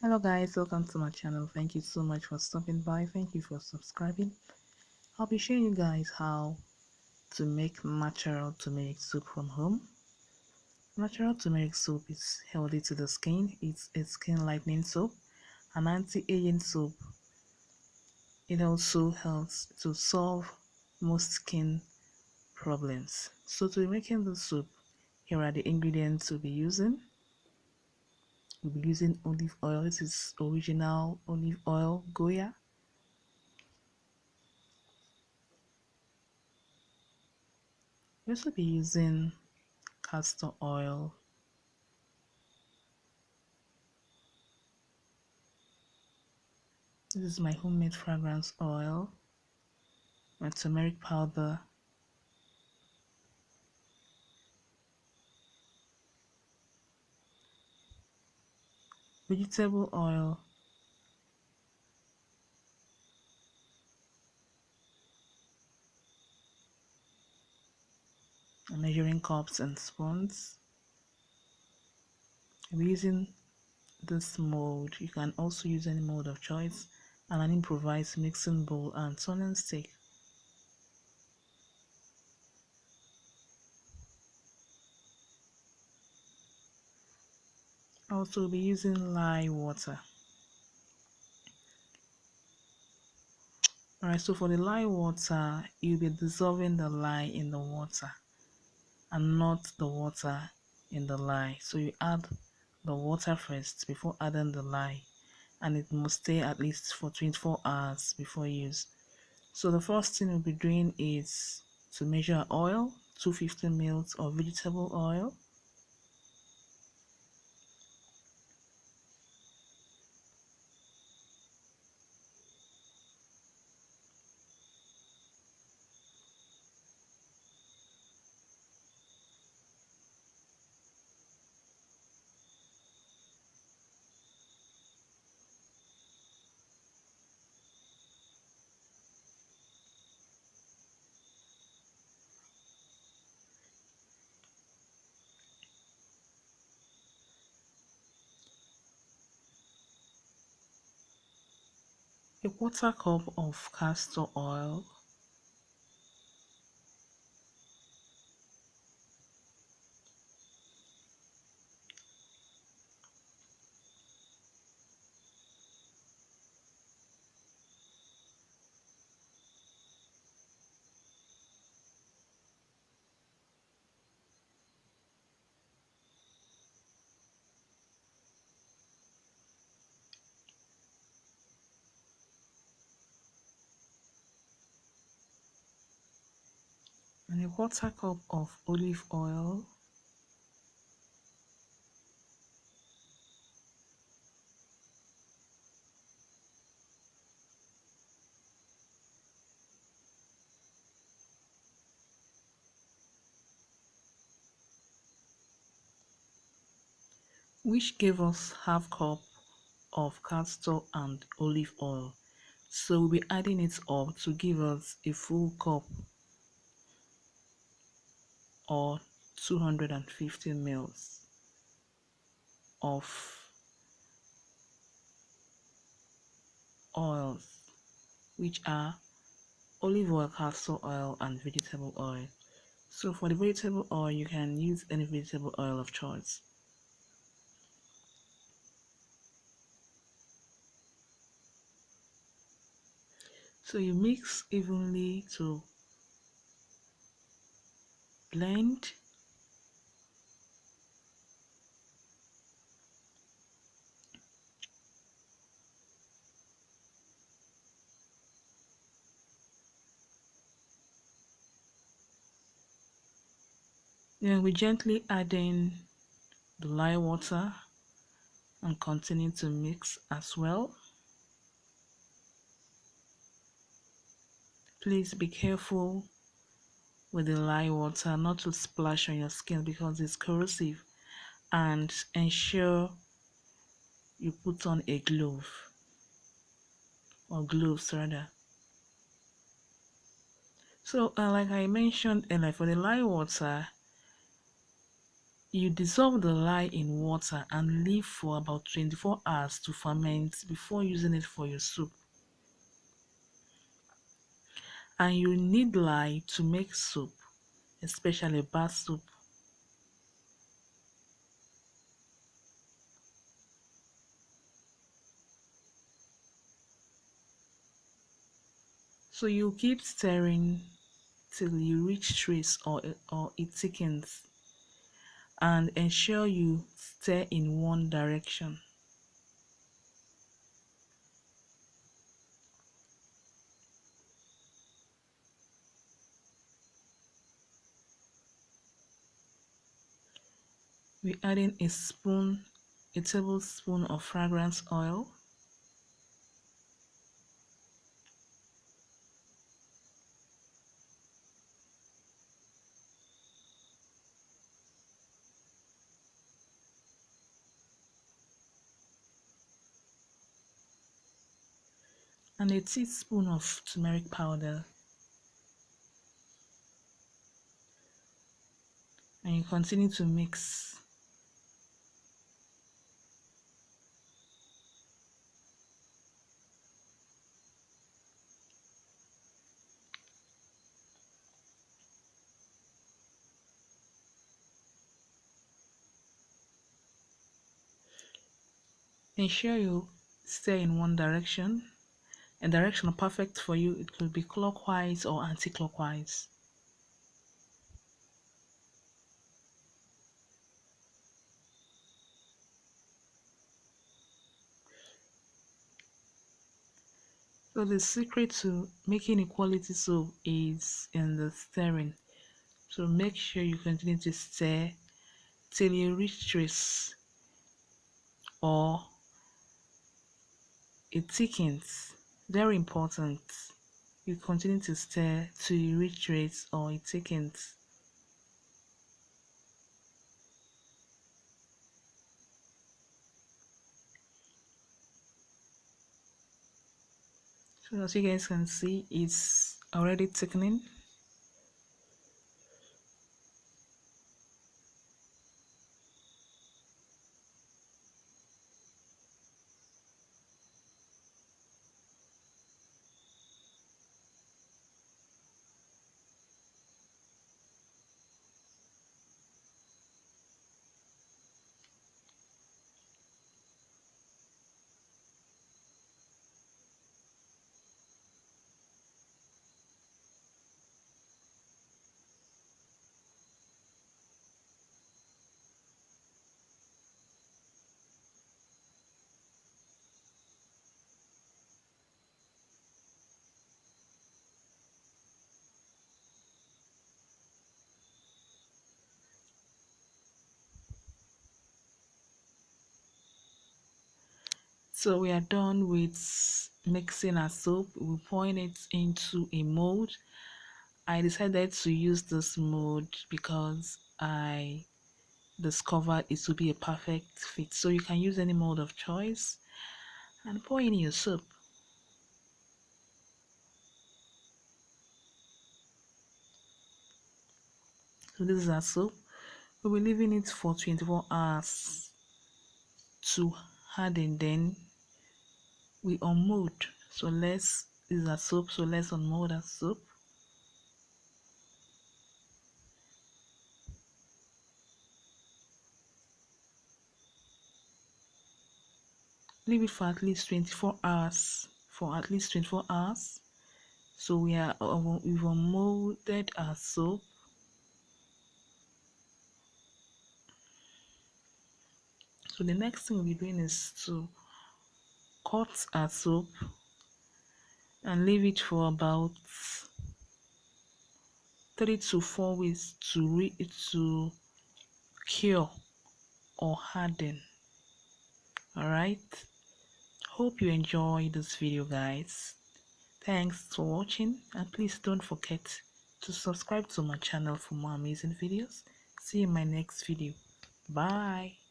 Hello guys, welcome to my channel. Thank you so much for stopping by. Thank you for subscribing. I'll be showing you guys how to make natural turmeric soup from home. Natural turmeric soap is healthy to the skin. It's a skin lightening soap, an anti-aging soap. It also helps to solve most skin problems. So to be making the soup, here are the ingredients we'll be using. We'll be using olive oil. This is original olive oil, Goya. We'll also be using castor oil. This is my homemade fragrance oil, my turmeric powder, vegetable oil, measuring cups and spoons. We're using this mold. You can also use any mold of choice, and an improvised mixing bowl and turning stick. Also, we'll be using lye water. Alright, so for the lye water, you'll be dissolving the lye in the water and not the water in the lye. So you add the water first before adding the lye, and it must stay at least for 24 hours before use. So the first thing we'll be doing is to measure oil, 250 ml of vegetable oil. A quarter cup of castor oil, and a quarter cup of olive oil. Which gave us half cup of castor and olive oil. So we'll be adding it up to give us a full cup, or 250 ml of oils, which are olive oil, castor oil, and vegetable oil. So for the vegetable oil, you can use any vegetable oil of choice. So you mix evenly to blend. Then we gently add in the lye water and continue to mix as well. Please be careful with the lye water not to splash on your skin because it's corrosive, and ensure you put on a glove, or gloves rather. So like I mentioned earlier, for the lye water, You dissolve the lye in water and leave for about 24 hours to ferment before using it for your soup. And you need lye to make soup, especially bath soup. So you keep stirring till you reach trace or it thickens, and ensure you stir in one direction. We're adding a tablespoon of fragrance oil, and a teaspoon of turmeric powder, and you continue to mix. Ensure you stir in one direction. A direction perfect for you, it could be clockwise or anti-clockwise. So the secret to making a quality soup is in the stirring. So make sure you continue to stir till you reach trace or it thickens. Very important. You continue to stir till you reach trace or it thickens. So as you guys can see, it's already thickening. So we are done with mixing our soap. We're pouring it into a mold. I decided to use this mold because I discovered it to be a perfect fit. So you can use any mold of choice and pour in your soup. So this is our soup. We'll be leaving it for 24 hours to harden. Then we unmold. So this is our soup. So let's unmold our soup. Leave it for at least 24 hours. For at least 24 hours. So we've unmolded our soap. So the next thing we'll be doing is to cut our soap and leave it for about 3 to 4 weeks to cure or harden. All right. Hope you enjoy this video, guys. Thanks for watching, and please don't forget to subscribe to my channel for more amazing videos. See you in my next video. Bye.